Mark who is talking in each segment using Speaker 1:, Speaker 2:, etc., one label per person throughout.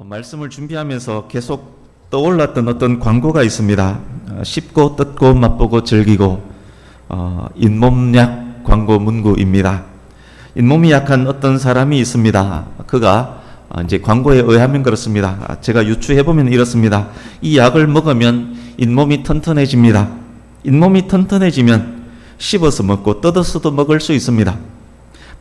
Speaker 1: 말씀을 준비하면서 계속 떠올랐던 어떤 광고가 있습니다. 씹고 뜯고 맛보고 즐기고 잇몸약 광고 문구입니다. 잇몸이 약한 어떤 사람이 있습니다. 그가 이제 광고에 의하면 그렇습니다. 제가 유추해보면 이렇습니다. 이 약을 먹으면 잇몸이 튼튼해집니다. 잇몸이 튼튼해지면 씹어서 먹고 뜯어서도 먹을 수 있습니다.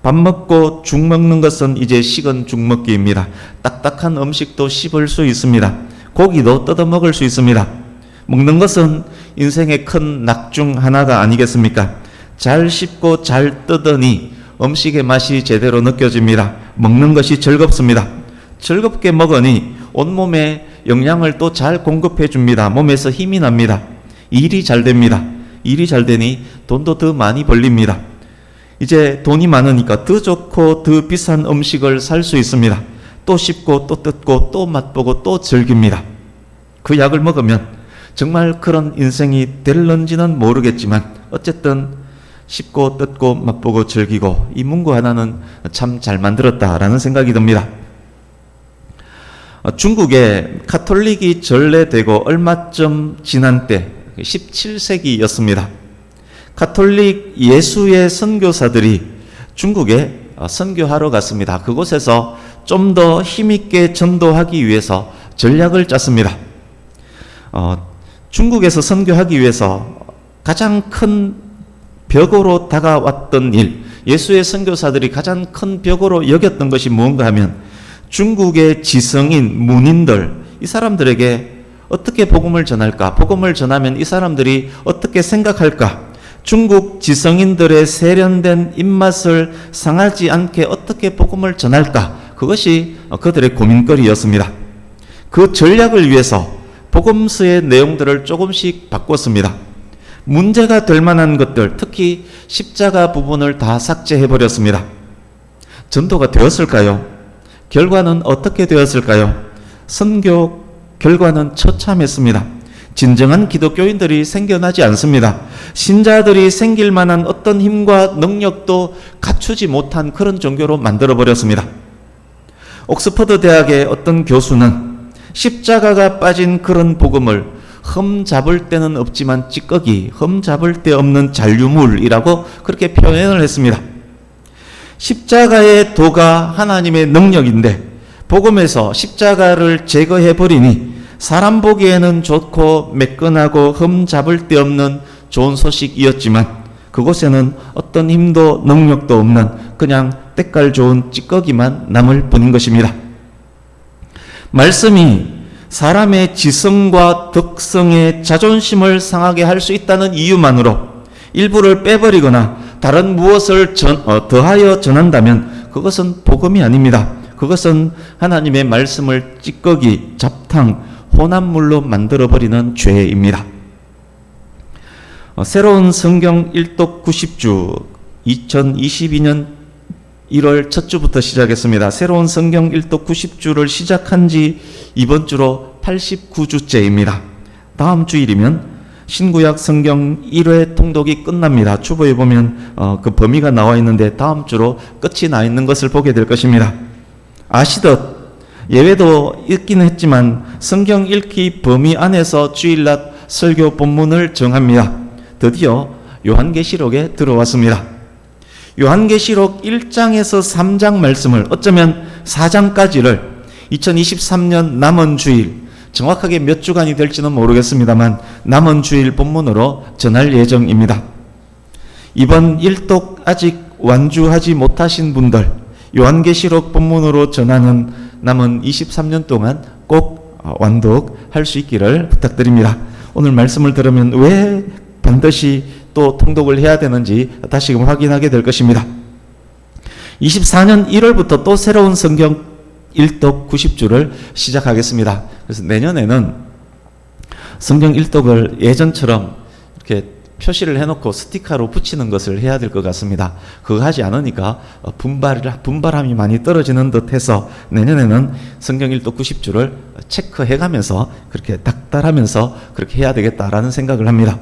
Speaker 1: 밥 먹고 죽 먹는 것은 이제 식은 죽 먹기입니다. 딱딱한 음식도 씹을 수 있습니다. 고기도 뜯어 먹을 수 있습니다. 먹는 것은 인생의 큰 낙 중 하나가 아니겠습니까? 잘 씹고 잘 뜯으니 음식의 맛이 제대로 느껴집니다. 먹는 것이 즐겁습니다. 즐겁게 먹으니 온몸에 영양을 또 잘 공급해 줍니다. 몸에서 힘이 납니다. 일이 잘 됩니다. 일이 잘 되니 돈도 더 많이 벌립니다. 이제 돈이 많으니까 더 좋고 더 비싼 음식을 살 수 있습니다. 또 씹고 또 뜯고 또 맛보고 또 즐깁니다. 그 약을 먹으면 정말 그런 인생이 될런지는 모르겠지만 어쨌든 씹고 뜯고 맛보고 즐기고 이 문구 하나는 참 잘 만들었다라는 생각이 듭니다. 중국에 카톨릭이 전래되고 얼마쯤 지난 때 17세기였습니다. 카톨릭 예수의 선교사들이 중국에 선교하러 갔습니다. 그곳에서 좀 더 힘있게 전도하기 위해서 전략을 짰습니다. 중국에서 선교하기 위해서 가장 큰 벽으로 다가왔던 일, 예수의 선교사들이 가장 큰 벽으로 여겼던 것이 무언가 하면 중국의 지성인 문인들, 이 사람들에게 어떻게 복음을 전할까? 복음을 전하면 이 사람들이 어떻게 생각할까? 중국 지성인들의 세련된 입맛을 상하지 않게 어떻게 복음을 전할까? 그것이 그들의 고민거리였습니다. 그 전략을 위해서 복음서의 내용들을 조금씩 바꿨습니다. 문제가 될 만한 것들, 특히 십자가 부분을 다 삭제해버렸습니다. 전도가 되었을까요? 결과는 어떻게 되었을까요? 선교 결과는 처참했습니다. 진정한 기독교인들이 생겨나지 않습니다. 신자들이 생길 만한 어떤 힘과 능력도 갖추지 못한 그런 종교로 만들어버렸습니다. 옥스퍼드 대학의 어떤 교수는 십자가가 빠진 그런 복음을 흠잡을 데는 없지만 찌꺼기, 흠잡을 데 없는 잔류물이라고 그렇게 표현을 했습니다. 십자가의 도가 하나님의 능력인데 복음에서 십자가를 제거해버리니 사람 보기에는 좋고 매끈하고 흠잡을 데 없는 좋은 소식이었지만 그곳에는 어떤 힘도 능력도 없는 그냥 때깔 좋은 찌꺼기만 남을 뿐인 것입니다. 말씀이 사람의 지성과 덕성의 자존심을 상하게 할 수 있다는 이유만으로 일부를 빼버리거나 다른 무엇을 더하여 전한다면 그것은 복음이 아닙니다. 그것은 하나님의 말씀을 찌꺼기, 잡탕, 혼합물로 만들어버리는 죄입니다. 새로운 성경 일독 90주 2022년 1월 첫 주부터 시작했습니다. 새로운 성경 일독 90주를 시작한 지 이번 주로 89주째입니다. 다음 주일이면 신구약 성경 1회 통독이 끝납니다. 주보에 보면 그 범위가 나와 있는데 다음 주로 끝이 나 있는 것을 보게 될 것입니다. 아시듯 예외도 있기는 했지만 성경 읽기 범위 안에서 주일낮 설교 본문을 정합니다. 드디어 요한계시록에 들어왔습니다. 요한계시록 1장에서 3장 말씀을 어쩌면 4장까지를 2023년 남은 주일, 정확하게 몇 주간이 될지는 모르겠습니다만 남은 주일 본문으로 전할 예정입니다. 이번 일독 아직 완주하지 못하신 분들, 요한계시록 본문으로 전하는 남은 23년 동안 꼭 완독할 수 있기를 부탁드립니다. 오늘 말씀을 들으면 왜 반드시 또 통독을 해야 되는지 다시금 확인하게 될 것입니다. 24년 1월부터 또 새로운 성경 일독 90주를 시작하겠습니다. 그래서 내년에는 성경 일독을 예전처럼 이렇게 표시를 해놓고 스티커로 붙이는 것을 해야 될 것 같습니다. 그거 하지 않으니까 분발함이 많이 떨어지는 듯해서 내년에는 성경 일독 90주를 체크해가면서 그렇게 닥달하면서 그렇게 해야 되겠다라는 생각을 합니다.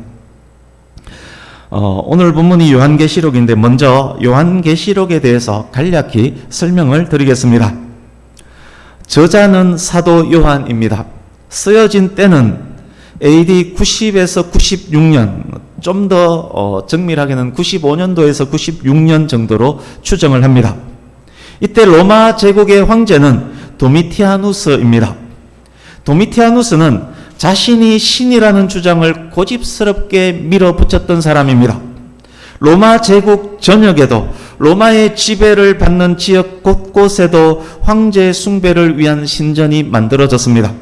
Speaker 1: 오늘 본문이 요한계시록인데 먼저 요한계시록에 대해서 간략히 설명을 드리겠습니다. 저자는 사도 요한입니다. 쓰여진 때는 AD 90에서 96년, 좀 더 정밀하게는 95년도에서 96년 정도로 추정을 합니다. 이때 로마 제국의 황제는 도미티아누스입니다. 도미티아누스는 자신이 신이라는 주장을 고집스럽게 밀어붙였던 사람입니다. 로마 제국 전역에도 로마의 지배를 받는 지역 곳곳에도 황제 숭배를 위한 신전이 만들어졌습니다.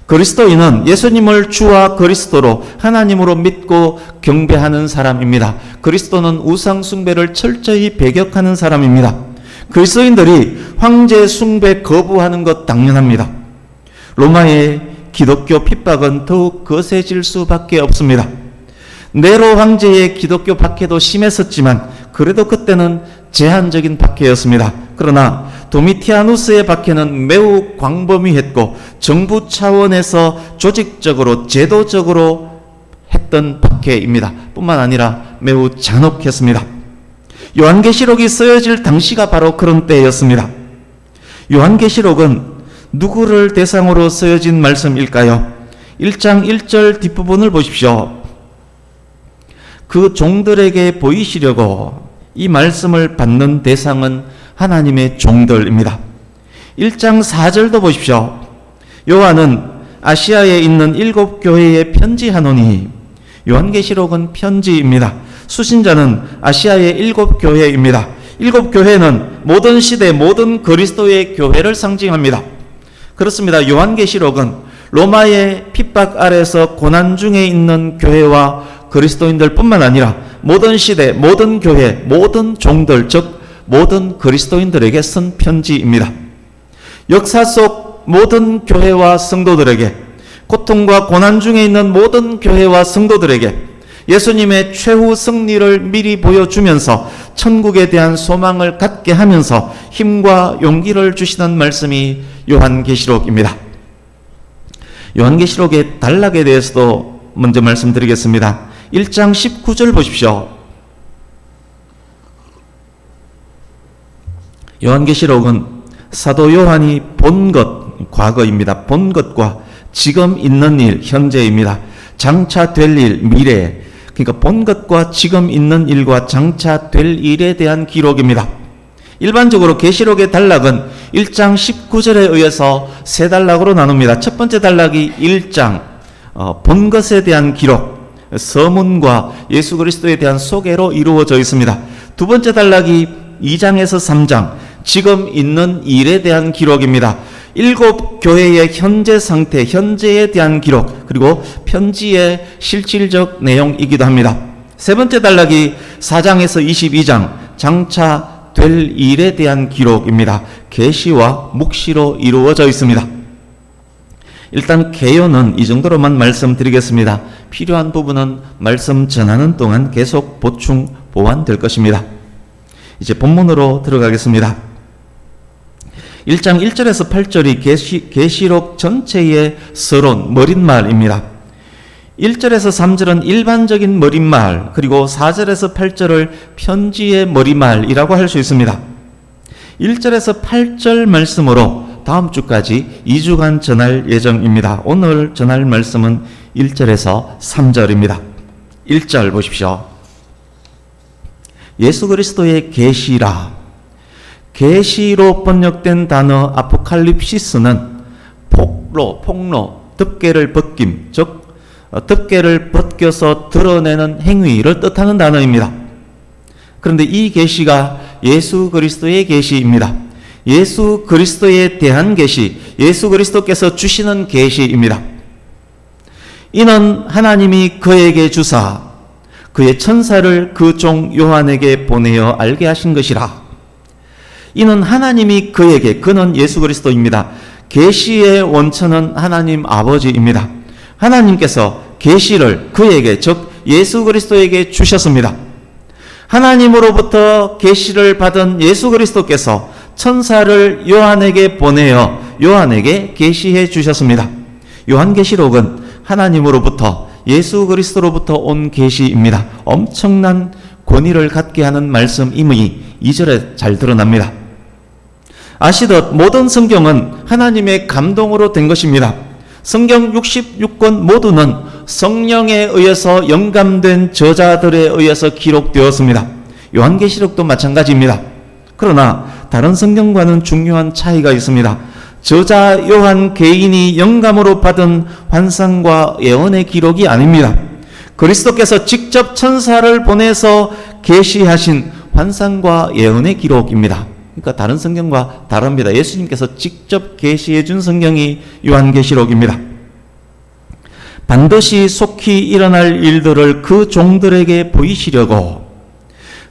Speaker 1: 그리스도인은 예수님을 주와 그리스도로 하나님으로 믿고 경배하는 사람입니다. 그리스도는 우상 숭배를 철저히 배격하는 사람입니다. 그리스도인들이 황제 숭배 거부하는 것 당연합니다. 로마의 기독교 핍박은 더욱 거세질 수밖에 없습니다. 네로 황제의 기독교 박해도 심했었지만 그래도 그때는 제한적인 박해였습니다. 그러나 도미티아누스의 박해는 매우 광범위했고 정부 차원에서 조직적으로 제도적으로 했던 박해입니다. 뿐만 아니라 매우 잔혹했습니다. 요한계시록이 쓰여질 당시가 바로 그런 때였습니다. 요한계시록은 누구를 대상으로 쓰여진 말씀일까요? 1장 1절 뒷부분을 보십시오. 그 종들에게 보이시려고 이 말씀을 받는 대상은 하나님의 종들입니다. 1장 4절도 보십시오. 요한은 아시아에 있는 7 교회에 편지하노니, 요한계시록은 편지입니다. 수신자는 아시아의 7 교회입니다. 7 교회는 모든 시대 모든 그리스도의 교회를 상징합니다. 그렇습니다. 요한계시록은 로마의 핍박 아래서 고난 중에 있는 교회와 그리스도인들 뿐만 아니라 모든 시대, 모든 교회, 모든 종들, 즉 모든 그리스도인들에게 쓴 편지입니다. 역사 속 모든 교회와 성도들에게, 고통과 고난 중에 있는 모든 교회와 성도들에게 예수님의 최후 승리를 미리 보여주면서 천국에 대한 소망을 갖게 하면서 힘과 용기를 주시는 말씀이 요한계시록입니다. 요한계시록의 단락에 대해서도 먼저 말씀드리겠습니다. 1장 19절 보십시오. 요한계시록은 사도 요한이 본 것, 과거입니다. 본 것과 지금 있는 일, 현재입니다. 장차 될 일, 미래. 그러니까 본 것과 지금 있는 일과 장차 될 일에 대한 기록입니다. 일반적으로 계시록의 단락은 1장 19절에 의해서 세 단락으로 나눕니다. 첫 번째 단락이 1장, 본 것에 대한 기록, 서문과 예수 그리스도에 대한 소개로 이루어져 있습니다. 두 번째 단락이 2장에서 3장, 지금 있는 일에 대한 기록입니다. 7 교회의 현재 상태, 현재에 대한 기록, 그리고 편지의 실질적 내용이기도 합니다. 세 번째 단락이 4장에서 22장, 장차 될 일에 대한 기록입니다. 계시와 묵시로 이루어져 있습니다. 일단 개요는 이 정도로만 말씀드리겠습니다. 필요한 부분은 말씀 전하는 동안 계속 보충, 보완될 것입니다. 이제 본문으로 들어가겠습니다. 1장 1절에서 8절이 계시록 전체의 서론, 머릿말입니다. 1절에서 3절은 일반적인 머릿말, 그리고 4절에서 8절을 편지의 머릿말이라고 할 수 있습니다. 1절에서 8절 말씀으로 다음 주까지 2주간 전할 예정입니다. 오늘 전할 말씀은 1절에서 3절입니다. 1절 보십시오. 예수 그리스도의 계시라. 계시로 번역된 단어 아포칼립시스는 폭로, 덮개를 벗김, 즉 덮개를 벗겨서 드러내는 행위를 뜻하는 단어입니다. 그런데 이 계시가 예수 그리스도의 계시입니다. 예수 그리스도에 대한 계시, 예수 그리스도께서 주시는 계시입니다. 이는 하나님이 그에게 주사 그의 천사를 그 종 요한에게 보내어 알게 하신 것이라. 이는 하나님이 그에게, 그는 예수 그리스도입니다. 계시의 원천은 하나님 아버지입니다. 하나님께서 계시를 그에게, 즉 예수 그리스도에게 주셨습니다. 하나님으로부터 계시를 받은 예수 그리스도께서 천사를 요한에게 보내어 요한에게 계시해 주셨습니다. 요한계시록은 하나님으로부터, 예수 그리스도로부터 온 계시입니다. 엄청난 권위를 갖게 하는 말씀임이 2절에 잘 드러납니다. 아시듯 모든 성경은 하나님의 감동으로 된 것입니다. 성경 66권 모두는 성령에 의해서 영감된 저자들에 의해서 기록되었습니다. 요한계시록도 마찬가지입니다. 그러나 다른 성경과는 중요한 차이가 있습니다. 저자 요한 개인이 영감으로 받은 환상과 예언의 기록이 아닙니다. 그리스도께서 직접 천사를 보내서 계시하신 환상과 예언의 기록입니다. 그러니까 다른 성경과 다릅니다. 예수님께서 직접 계시해 준 성경이 요한계시록입니다. 반드시 속히 일어날 일들을 그 종들에게 보이시려고,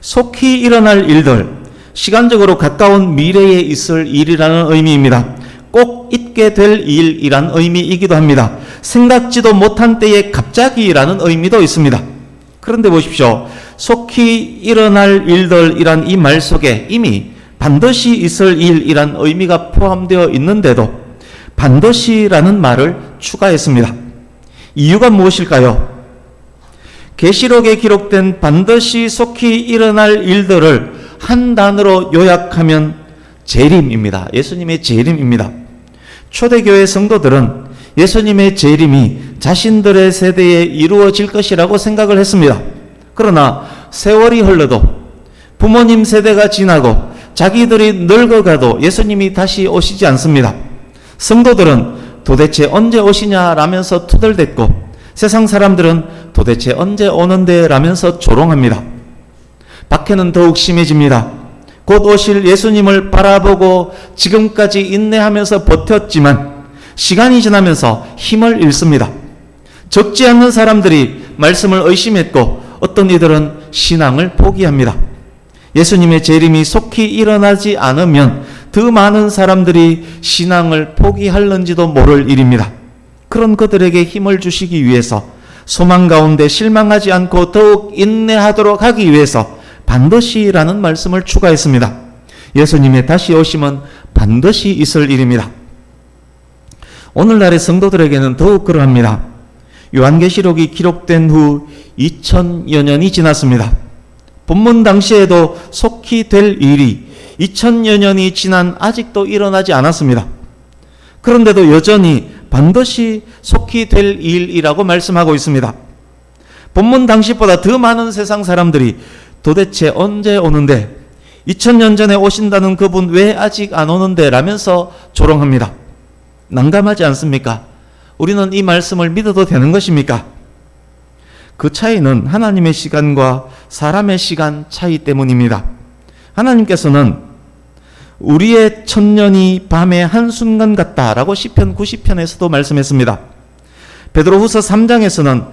Speaker 1: 속히 일어날 일들, 시간적으로 가까운 미래에 있을 일이라는 의미입니다. 꼭 있게 될 일이란 의미이기도 합니다. 생각지도 못한 때에 갑자기라는 의미도 있습니다. 그런데 보십시오. 속히 일어날 일들이란 이 말 속에 이미 반드시 있을 일이란 의미가 포함되어 있는데도 반드시라는 말을 추가했습니다. 이유가 무엇일까요? 계시록에 기록된 반드시 속히 일어날 일들을 한 단어로 요약하면 재림입니다. 예수님의 재림입니다. 초대교회 성도들은 예수님의 재림이 자신들의 세대에 이루어질 것이라고 생각을 했습니다. 그러나 세월이 흘러도 부모님 세대가 지나고 자기들이 늙어가도 예수님이 다시 오시지 않습니다. 성도들은 도대체 언제 오시냐라면서 투덜댔고 세상 사람들은 도대체 언제 오는데 라면서 조롱합니다. 박해는 더욱 심해집니다. 곧 오실 예수님을 바라보고 지금까지 인내하면서 버텼지만 시간이 지나면서 힘을 잃습니다. 적지 않는 사람들이 말씀을 의심했고 어떤 이들은 신앙을 포기합니다. 예수님의 재림이 속히 일어나지 않으면 더 많은 사람들이 신앙을 포기할는지도 모를 일입니다. 그런 그들에게 힘을 주시기 위해서 소망 가운데 실망하지 않고 더욱 인내하도록 하기 위해서 반드시라는 말씀을 추가했습니다. 예수님의 다시 오심은 반드시 있을 일입니다. 오늘날의 성도들에게는 더욱 그러합니다. 요한계시록이 기록된 후 2000여 년이 지났습니다. 본문 당시에도 속히 될 일이 2000여 년이 지난 아직도 일어나지 않았습니다. 그런데도 여전히 반드시 속히 될 일이라고 말씀하고 있습니다. 본문 당시보다 더 많은 세상 사람들이 도대체 언제 오는데, 2000년 전에 오신다는 그분 왜 아직 안 오는데 라면서 조롱합니다. 난감하지 않습니까? 우리는 이 말씀을 믿어도 되는 것입니까? 그 차이는 하나님의 시간과 사람의 시간 차이 때문입니다. 하나님께서는 우리의 천년이 밤의 한순간 같다라고 시편 90편에서도 말씀했습니다. 베드로후서 3장에서는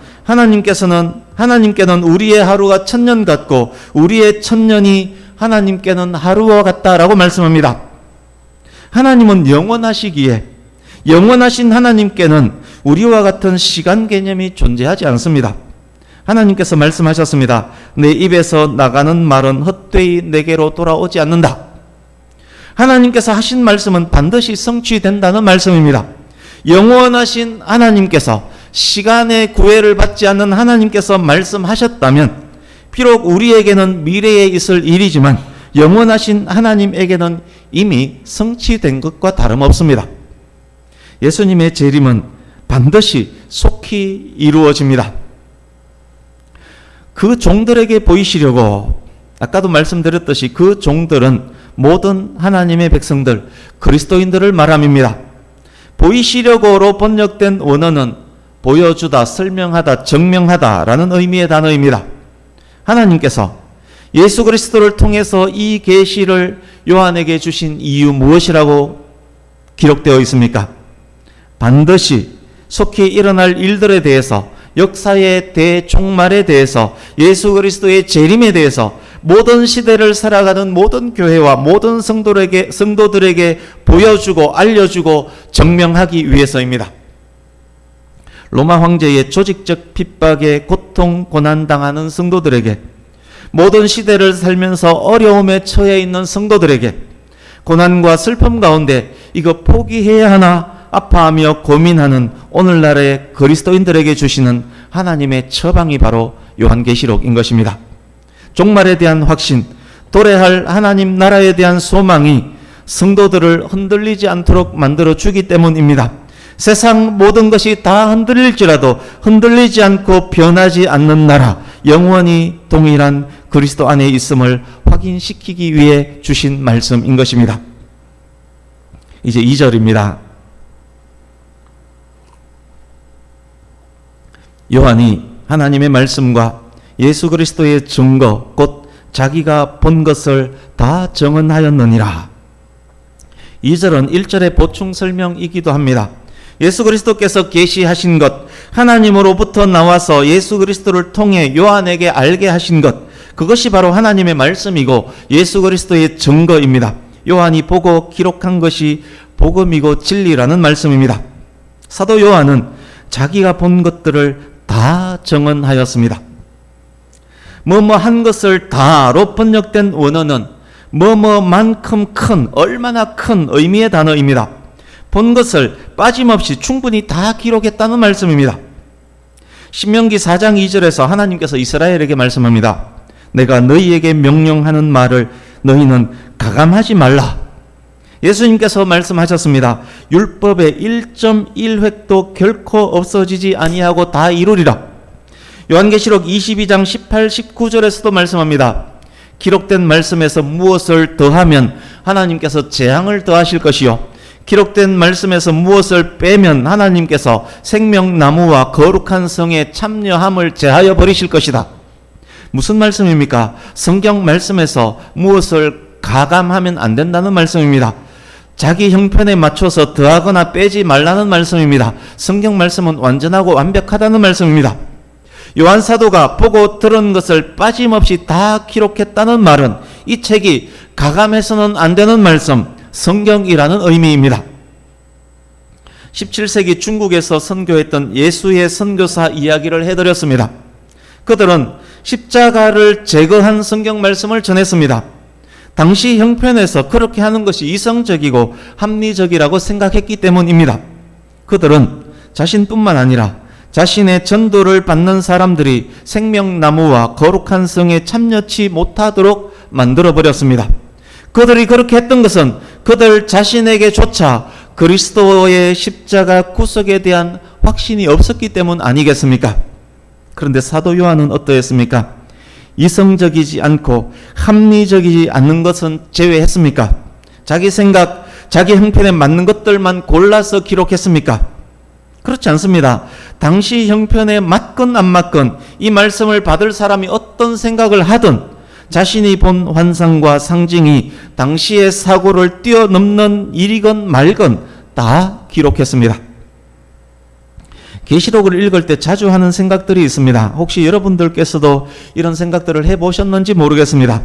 Speaker 1: 하나님께는 우리의 하루가 천년 같고 우리의 천년이 하나님께는 하루와 같다라고 말씀합니다. 하나님은 영원하시기에 영원하신 하나님께는 우리와 같은 시간 개념이 존재하지 않습니다. 하나님께서 말씀하셨습니다. 내 입에서 나가는 말은 헛되이 내게로 돌아오지 않는다. 하나님께서 하신 말씀은 반드시 성취된다는 말씀입니다. 영원하신 하나님께서, 시간의 구애를 받지 않는 하나님께서 말씀하셨다면 비록 우리에게는 미래에 있을 일이지만 영원하신 하나님에게는 이미 성취된 것과 다름없습니다. 예수님의 재림은 반드시 속히 이루어집니다. 그 종들에게 보이시려고, 아까도 말씀드렸듯이 그 종들은 모든 하나님의 백성들, 그리스도인들을 말함입니다. 보이시려고로 번역된 원어는 보여주다, 설명하다, 증명하다라는 의미의 단어입니다. 하나님께서 예수 그리스도를 통해서 이 계시를 요한에게 주신 이유 무엇이라고 기록되어 있습니까? 반드시 속히 일어날 일들에 대해서, 역사의 대종말에 대해서, 예수 그리스도의 재림에 대해서 모든 시대를 살아가는 모든 교회와 모든 성도들에게 보여주고 알려주고 증명하기 위해서입니다. 로마 황제의 조직적 핍박에 고통 고난당하는 성도들에게, 모든 시대를 살면서 어려움에 처해 있는 성도들에게, 고난과 슬픔 가운데 이거 포기해야 하나 아파하며 고민하는 오늘날의 그리스도인들에게 주시는 하나님의 처방이 바로 요한계시록인 것입니다. 종말에 대한 확신, 도래할 하나님 나라에 대한 소망이 성도들을 흔들리지 않도록 만들어 주기 때문입니다. 세상 모든 것이 다 흔들릴지라도 흔들리지 않고 변하지 않는 나라, 영원히 동일한 그리스도 안에 있음을 확인시키기 위해 주신 말씀인 것입니다. 이제 2절입니다. 요한이 하나님의 말씀과 예수 그리스도의 증거, 곧 자기가 본 것을 다 증언하였느니라. 2절은 1절의 보충 설명이기도 합니다. 예수 그리스도께서 계시하신 것, 하나님으로부터 나와서 예수 그리스도를 통해 요한에게 알게 하신 것, 그것이 바로 하나님의 말씀이고 예수 그리스도의 증거입니다. 요한이 보고 기록한 것이 복음이고 진리라는 말씀입니다. 사도 요한은 자기가 본 것들을 다 증언하였습니다. 뭐뭐 한 것을 다로 번역된 원어는 뭐뭐만큼 큰, 얼마나 큰 의미의 단어입니다. 본 것을 빠짐없이 충분히 다 기록했다는 말씀입니다. 신명기 4장 2절에서 하나님께서 이스라엘에게 말씀합니다. 내가 너희에게 명령하는 말을 너희는 가감하지 말라. 예수님께서 말씀하셨습니다. 율법의 1.1획도 결코 없어지지 아니하고 다 이루리라. 요한계시록 22장 18, 19절에서도 말씀합니다. 기록된 말씀에서 무엇을 더하면 하나님께서 재앙을 더하실 것이요, 기록된 말씀에서 무엇을 빼면 하나님께서 생명나무와 거룩한 성의 참여함을 제하여 버리실 것이다. 무슨 말씀입니까? 성경 말씀에서 무엇을 가감하면 안 된다는 말씀입니다. 자기 형편에 맞춰서 더하거나 빼지 말라는 말씀입니다. 성경 말씀은 완전하고 완벽하다는 말씀입니다. 요한 사도가 보고 들은 것을 빠짐없이 다 기록했다는 말은 이 책이 가감해서는 안 되는 말씀, 성경이라는 의미입니다. 17세기 중국에서 선교했던 예수의 선교사 이야기를 해드렸습니다. 그들은 십자가를 제거한 성경 말씀을 전했습니다. 당시 형편에서 그렇게 하는 것이 이성적이고 합리적이라고 생각했기 때문입니다. 그들은 자신뿐만 아니라 자신의 전도를 받는 사람들이 생명나무와 거룩한 성에 참여치 못하도록 만들어버렸습니다. 그들이 그렇게 했던 것은 그들 자신에게조차 그리스도의 십자가 구속에 대한 확신이 없었기 때문 아니겠습니까? 그런데 사도 요한은 어떠했습니까? 이성적이지 않고 합리적이지 않는 것은 제외했습니까? 자기 생각, 자기 형편에 맞는 것들만 골라서 기록했습니까? 그렇지 않습니다. 당시 형편에 맞건 안 맞건 이 말씀을 받을 사람이 어떤 생각을 하든 자신이 본 환상과 상징이 당시의 사고를 뛰어넘는 일이건 말건 다 기록했습니다. 계시록을 읽을 때 자주 하는 생각들이 있습니다. 혹시 여러분들께서도 이런 생각들을 해보셨는지 모르겠습니다.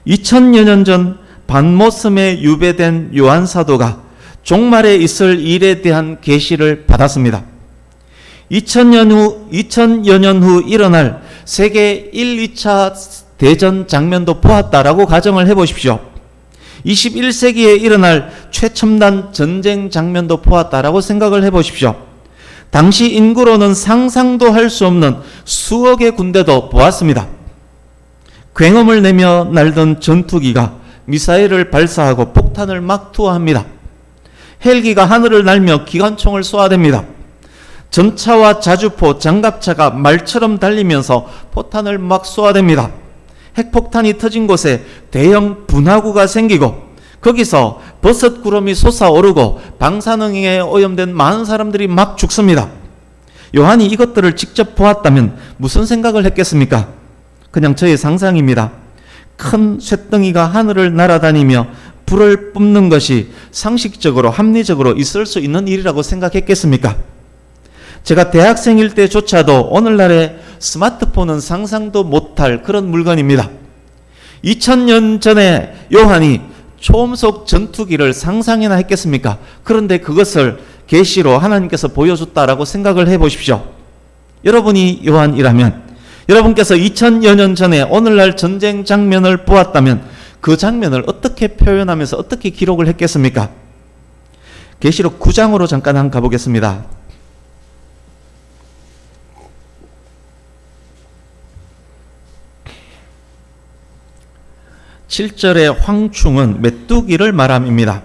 Speaker 1: 2000여 년 전 반모섬에 유배된 요한 사도가 종말에 있을 일에 대한 계시를 받았습니다. 2000여 년 후 일어날 세계 1, 2차 대전 장면도 보았다라고 가정을 해보십시오. 21세기에 일어날 최첨단 전쟁 장면도 보았다라고 생각을 해보십시오. 당시 인구로는 상상도 할 수 없는 수억의 군대도 보았습니다. 굉음을 내며 날던 전투기가 미사일을 발사하고 폭탄을 막 투하합니다. 헬기가 하늘을 날며 기관총을 쏘아댑니다. 전차와 자주포, 장갑차가 말처럼 달리면서 포탄을 막 쏘아댑니다. 핵폭탄이 터진 곳에 대형 분화구가 생기고 거기서 버섯 구름이 솟아오르고 방사능에 오염된 많은 사람들이 막 죽습니다. 요한이 이것들을 직접 보았다면 무슨 생각을 했겠습니까? 그냥 저의 상상입니다. 큰 쇳덩이가 하늘을 날아다니며 불을 뿜는 것이 상식적으로 합리적으로 있을 수 있는 일이라고 생각했겠습니까? 제가 대학생일 때조차도 오늘날의 스마트폰은 상상도 못할 그런 물건입니다. 2000년 전에 요한이 초음속 전투기를 상상이나 했겠습니까? 그런데 그것을 계시로 하나님께서 보여줬다라고 생각을 해보십시오. 여러분이 요한이라면, 여러분께서 2000여 년 전에 오늘날 전쟁 장면을 보았다면 그 장면을 어떻게 표현하면서 어떻게 기록을 했겠습니까? 계시록 9장으로 잠깐 한번 가보겠습니다. 7절의 황충은 메뚜기를 말함입니다.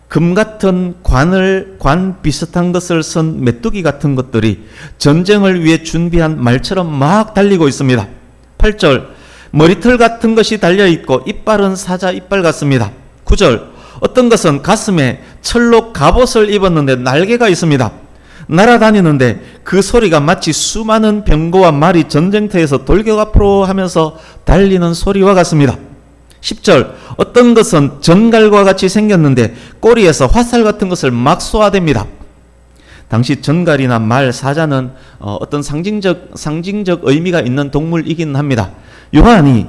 Speaker 1: 금 같은 관 비슷한 것을 쓴 메뚜기 같은 것들이 전쟁을 위해 준비한 말처럼 막 달리고 있습니다. 8절, 머리털 같은 것이 달려있고 이빨은 사자 이빨 같습니다. 9절, 어떤 것은 가슴에 철로 갑옷을 입었는데 날개가 있습니다. 날아다니는데 그 소리가 마치 수많은 병거와 말이 전쟁터에서 돌격 앞으로 하면서 달리는 소리와 같습니다. 10절, 어떤 것은 전갈과 같이 생겼는데 꼬리에서 화살 같은 것을 막 쏘아댑니다. 당시 전갈이나 말, 사자는 어떤 상징적 의미가 있는 동물이긴 합니다. 요한이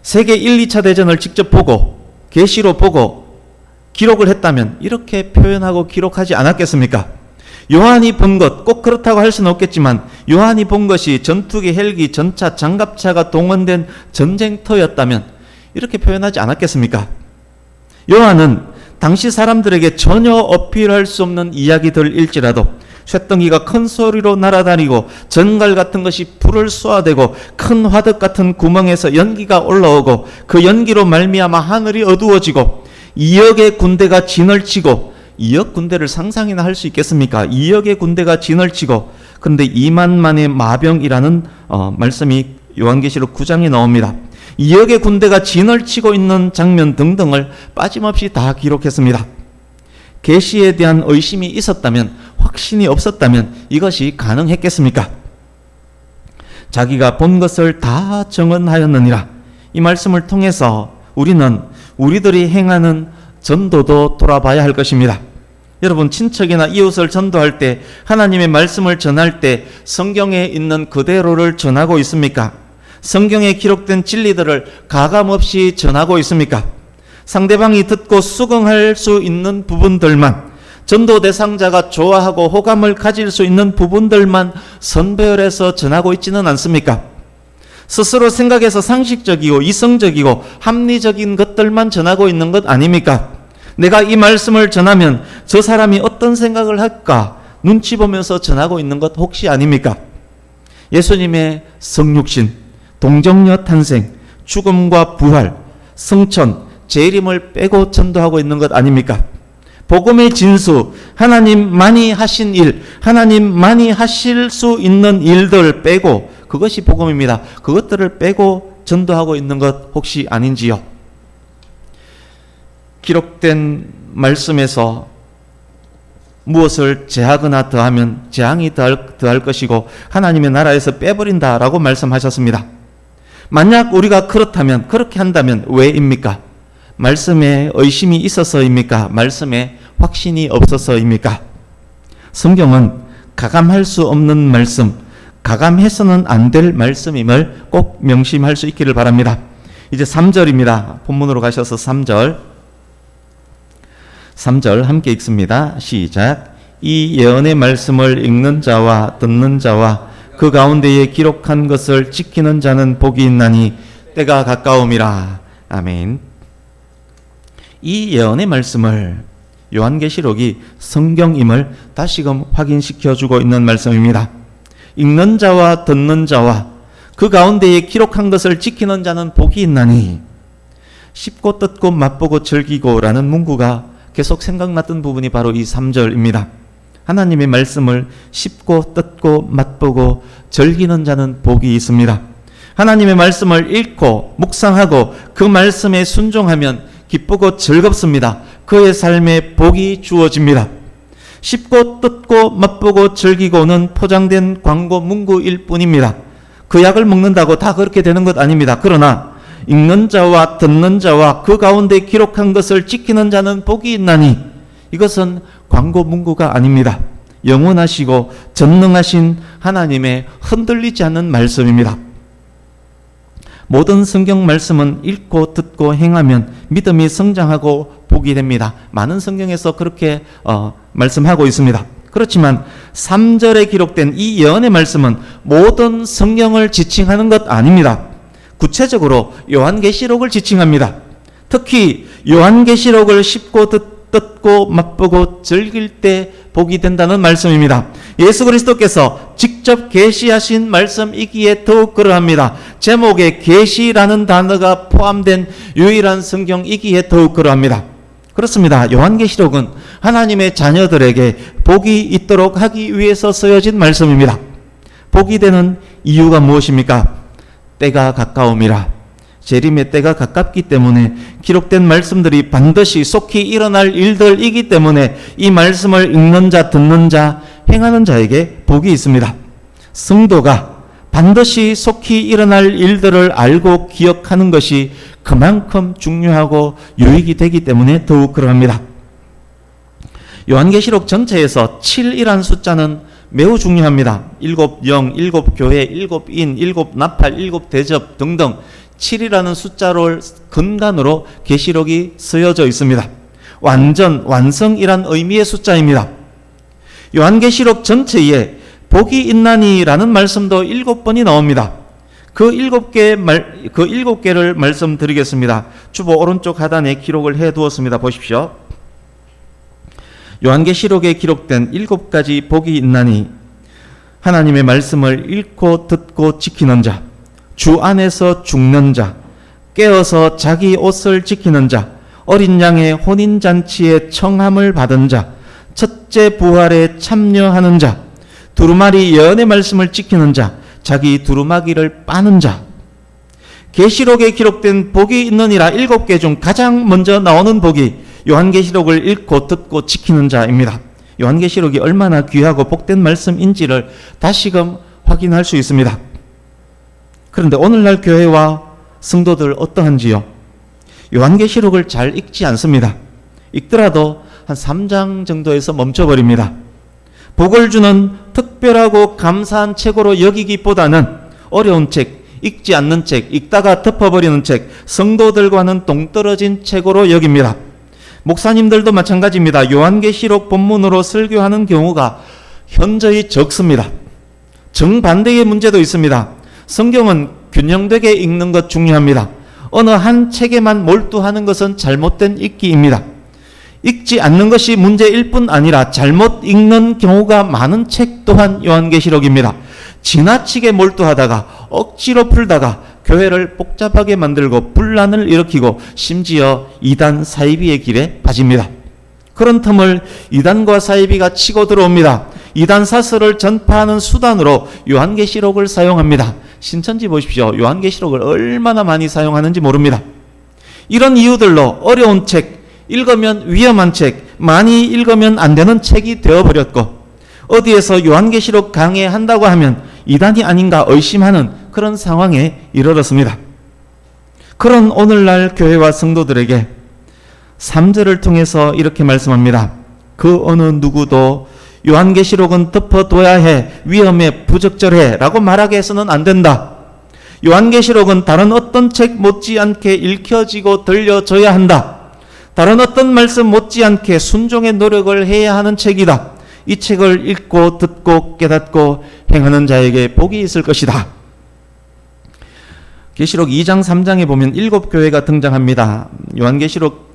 Speaker 1: 세계 1, 2차 대전을 직접 보고 계시로 보고 기록을 했다면 이렇게 표현하고 기록하지 않았겠습니까? 요한이 본 것 꼭 그렇다고 할 수는 없겠지만 요한이 본 것이 전투기, 헬기, 전차, 장갑차가 동원된 전쟁터였다면 이렇게 표현하지 않았겠습니까? 요한은 당시 사람들에게 전혀 어필할 수 없는 이야기들일지라도 쇳덩이가 큰 소리로 날아다니고 전갈 같은 것이 불을 쏘아대고 큰 화덕 같은 구멍에서 연기가 올라오고 그 연기로 말미암아 하늘이 어두워지고 2억의 군대가 진을 치고 2억 군대를 상상이나 할 수 있겠습니까? 2억의 군대가 진을 치고 그런데 2만만의 마병이라는 말씀이 요한계시록 9장에 나옵니다. 2억의 군대가 진을 치고 있는 장면 등등을 빠짐없이 다 기록했습니다. 계시에 대한 의심이 있었다면, 확신이 없었다면 이것이 가능했겠습니까? 자기가 본 것을 다 증언하였느니라. 이 말씀을 통해서 우리는 우리들이 행하는 전도도 돌아봐야 할 것입니다. 여러분, 친척이나 이웃을 전도할 때, 하나님의 말씀을 전할 때 성경에 있는 그대로를 전하고 있습니까? 성경에 기록된 진리들을 가감없이 전하고 있습니까? 상대방이 듣고 수긍할 수 있는 부분들만, 전도 대상자가 좋아하고 호감을 가질 수 있는 부분들만 선별해서 전하고 있지는 않습니까? 스스로 생각해서 상식적이고 이성적이고 합리적인 것들만 전하고 있는 것 아닙니까? 내가 이 말씀을 전하면 저 사람이 어떤 생각을 할까 눈치 보면서 전하고 있는 것 혹시 아닙니까? 예수님의 성육신, 동정녀 탄생, 죽음과 부활, 성천, 재림을 빼고 전도하고 있는 것 아닙니까? 복음의 진수, 하나님만이 하신 일, 하나님만이 하실 수 있는 일들 빼고, 그것이 복음입니다. 그것들을 빼고 전도하고 있는 것 혹시 아닌지요? 기록된 말씀에서 무엇을 제하거나 더하면 재앙이 더할 것이고 하나님의 나라에서 빼버린다라고 말씀하셨습니다. 만약 우리가 그렇다면, 그렇게 한다면 왜입니까? 말씀에 의심이 있어서입니까? 말씀에 확신이 없어서입니까? 성경은 가감할 수 없는 말씀, 가감해서는 안 될 말씀임을 꼭 명심할 수 있기를 바랍니다. 이제 3절입니다. 본문으로 가셔서 3절 함께 읽습니다. 시작. 이 예언의 말씀을 읽는 자와 듣는 자와 그 가운데에 기록한 것을 지키는 자는 복이 있나니 때가 가까움이라. 아멘. 이 예언의 말씀을 요한계시록이 성경임을 다시금 확인시켜주고 있는 말씀입니다. 읽는 자와 듣는 자와 그 가운데에 기록한 것을 지키는 자는 복이 있나니, 씹고 뜯고 맛보고 즐기고 라는 문구가 계속 생각났던 부분이 바로 이 3절입니다. 하나님의 말씀을 씹고 뜯고 맛보고 즐기는 자는 복이 있습니다. 하나님의 말씀을 읽고 묵상하고 그 말씀에 순종하면 기쁘고 즐겁습니다. 그의 삶에 복이 주어집니다. 씹고 뜯고 맛보고 즐기고는 포장된 광고 문구일 뿐입니다. 그 약을 먹는다고 다 그렇게 되는 것 아닙니다. 그러나 읽는 자와 듣는 자와 그 가운데 기록한 것을 지키는 자는 복이 있나니, 이것은 광고 문구가 아닙니다. 영원하시고 전능하신 하나님의 흔들리지 않는 말씀입니다. 모든 성경 말씀은 읽고 듣고 행하면 믿음이 성장하고 복이 됩니다. 많은 성경에서 그렇게 말씀하고 있습니다. 그렇지만 3절에 기록된 이 예언의 말씀은 모든 성경을 지칭하는 것 아닙니다. 구체적으로 요한계시록을 지칭합니다. 특히 요한계시록을 씹고 뜯고 맛보고 즐길 때 복이 된다는 말씀입니다. 예수 그리스도께서 직접 계시하신 말씀이기에 더욱 그러합니다. 제목에 계시라는 단어가 포함된 유일한 성경이기에 더욱 그러합니다. 그렇습니다. 요한계시록은 하나님의 자녀들에게 복이 있도록 하기 위해서 쓰여진 말씀입니다. 복이 되는 이유가 무엇입니까? 때가 가까움이라. 재림의 때가 가깝기 때문에 기록된 말씀들이 반드시 속히 일어날 일들이기 때문에 이 말씀을 읽는 자, 듣는 자, 행하는 자에게 복이 있습니다. 성도가 반드시 속히 일어날 일들을 알고 기억하는 것이 그만큼 중요하고 유익이 되기 때문에 더욱 그러합니다. 요한계시록 전체에서 7이란 숫자는 매우 중요합니다. 7영, 7교회, 7인, 7나팔, 7대접 등등 7이라는 숫자를 근간으로 계시록이 쓰여져 있습니다. 완전, 완성이란 의미의 숫자입니다. 요한계시록 전체에 복이 있나니라는 말씀도 7번이 나옵니다. 그 7개를 말씀드리겠습니다. 주보 오른쪽 하단에 기록을 해두었습니다. 보십시오. 요한계시록에 기록된 7가지 복이 있나니 하나님의 말씀을 읽고 듣고 지키는 자, 주 안에서 죽는 자, 깨어서 자기 옷을 지키는 자, 어린 양의 혼인잔치에 청함을 받은 자, 첫째 부활에 참여하는 자, 두루마리 예언의 말씀을 지키는 자, 자기 두루마기를 빠는 자. 계시록에 기록된 복이 있느니라 7개 중 가장 먼저 나오는 복이 요한계시록을 읽고 듣고 지키는 자입니다. 요한계시록이 얼마나 귀하고 복된 말씀인지를 다시금 확인할 수 있습니다. 그런데 오늘날 교회와 성도들 어떠한지요? 요한계시록을 잘 읽지 않습니다. 읽더라도 한 3장 정도에서 멈춰버립니다. 복을 주는 특별하고 감사한 책으로 여기기보다는 어려운 책, 읽지 않는 책, 읽다가 덮어버리는 책, 성도들과는 동떨어진 책으로 여깁니다. 목사님들도 마찬가지입니다. 요한계시록 본문으로 설교하는 경우가 현저히 적습니다. 정반대의 문제도 있습니다. 성경은 균형되게 읽는 것 중요합니다. 어느 한 책에만 몰두하는 것은 잘못된 읽기입니다. 읽지 않는 것이 문제일 뿐 아니라 잘못 읽는 경우가 많은 책 또한 요한계시록입니다. 지나치게 몰두하다가 억지로 풀다가 교회를 복잡하게 만들고 분란을 일으키고 심지어 이단 사이비의 길에 빠집니다. 그런 틈을 이단과 사이비가 치고 들어옵니다. 이단 사설을 전파하는 수단으로 요한계시록을 사용합니다. 신천지 보십시오. 요한계시록을 얼마나 많이 사용하는지 모릅니다. 이런 이유들로 어려운 책, 읽으면 위험한 책, 많이 읽으면 안 되는 책이 되어버렸고 어디에서 요한계시록 강해한다고 하면 이단이 아닌가 의심하는 그런 상황에 이르렀습니다. 그런 오늘날 교회와 성도들에게 3절을 통해서 이렇게 말씀합니다. 그 어느 누구도 요한계시록은 덮어둬야 해, 위험해, 부적절해 라고 말하게 해서는 안 된다. 요한계시록은 다른 어떤 책 못지않게 읽혀지고 들려져야 한다. 다른 어떤 말씀 못지않게 순종의 노력을 해야 하는 책이다. 이 책을 읽고 듣고 깨닫고 행하는 자에게 복이 있을 것이다. 계시록 2장 3장에 보면 7교회가 등장합니다. 요한계시록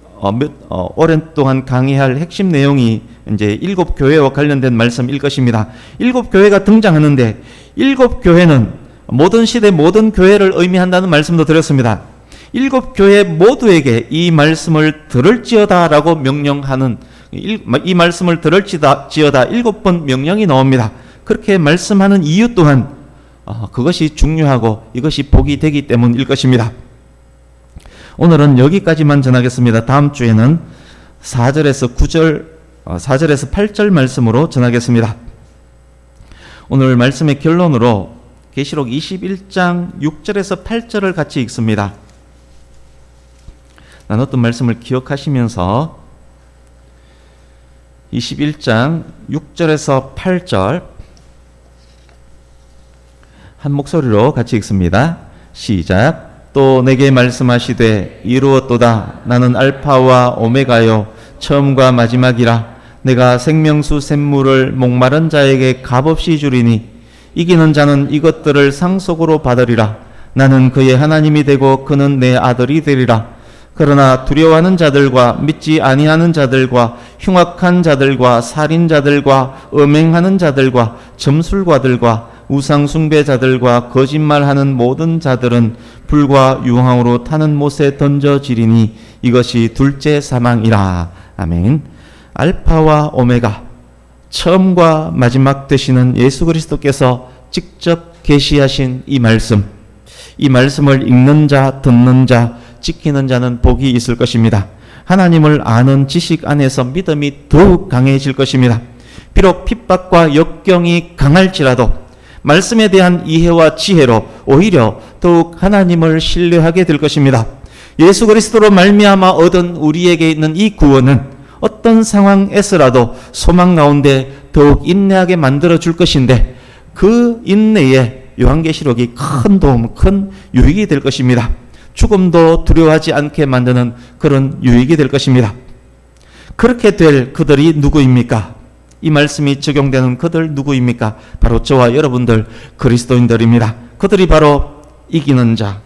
Speaker 1: 오랜 동안 강의할 핵심 내용이 이제 7교회와 관련된 말씀일 것입니다. 7교회가 등장하는데 7교회는 모든 시대 모든 교회를 의미한다는 말씀도 드렸습니다. 7교회 모두에게 이 말씀을 들을지어다 라고 명령하는 이 말씀을 들을지어다 7번 명령이 나옵니다. 그렇게 말씀하는 이유 또한 그것이 중요하고 이것이 복이 되기 때문일 것입니다. 오늘은 여기까지만 전하겠습니다. 다음 주에는 4절에서 8절 말씀으로 전하겠습니다. 오늘 말씀의 결론으로 계시록 21장 6절에서 8절을 같이 읽습니다. 나눴던 말씀을 기억하시면서 21장 6절에서 8절 한 목소리로 같이 읽습니다. 시작. 또 내게 말씀하시되 이루었도다. 나는 알파와 오메가요 처음과 마지막이라. 내가 생명수 샘물을 목마른 자에게 값없이 주리니 이기는 자는 이것들을 상속으로 받으리라. 나는 그의 하나님이 되고 그는 내 아들이 되리라. 그러나 두려워하는 자들과 믿지 아니하는 자들과 흉악한 자들과 살인자들과 음행하는 자들과 점술가들과 우상숭배자들과 거짓말하는 모든 자들은 불과 유황으로 타는 못에 던져지리니 이것이 둘째 사망이라. 아멘. 알파와 오메가, 처음과 마지막 되시는 예수 그리스도께서 직접 계시하신 이 말씀을 읽는 자, 듣는 자, 지키는 자는 복이 있을 것입니다. 하나님을 아는 지식 안에서 믿음이 더욱 강해질 것입니다. 비록 핍박과 역경이 강할지라도 말씀에 대한 이해와 지혜로 오히려 더욱 하나님을 신뢰하게 될 것입니다. 예수 그리스도로 말미암아 얻은 우리에게 있는 이 구원은 어떤 상황에서라도 소망 가운데 더욱 인내하게 만들어 줄 것인데, 그 인내에 요한계시록이 큰 도움, 큰 유익이 될 것입니다. 죽음도 두려워하지 않게 만드는 그런 유익이 될 것입니다. 그렇게 될 그들이 누구입니까? 이 말씀이 적용되는 그들 누구입니까? 바로 저와 여러분들 그리스도인들입니다. 그들이 바로 이기는 자.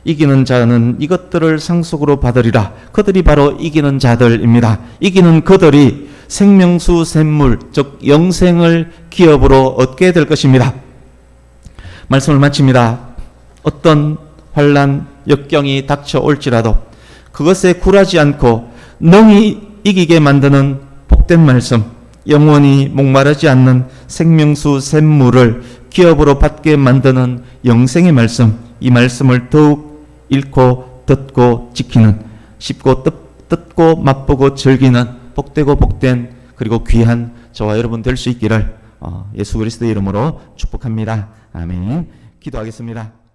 Speaker 1: 이기는 자는 이것들을 상속으로 받으리라. 그들이 바로 이기는 자들입니다. 이기는 그들이 생명수 샘물, 즉 영생을 기업으로 얻게 될 것입니다. 말씀을 마칩니다. 어떤 환난, 역경이 닥쳐올지라도 그것에 굴하지 않고 능히 이기게 만드는 복된 말씀, 영원히 목마르지 않는 생명수 샘물을 기업으로 받게 만드는 영생의 말씀, 이 말씀을 더욱 읽고 듣고 지키는, 쉽고 뜯고 맛보고 즐기는 복되고 복된 그리고 귀한 저와 여러분 될 수 있기를 예수 그리스도의 이름으로 축복합니다. 아멘. 기도하겠습니다.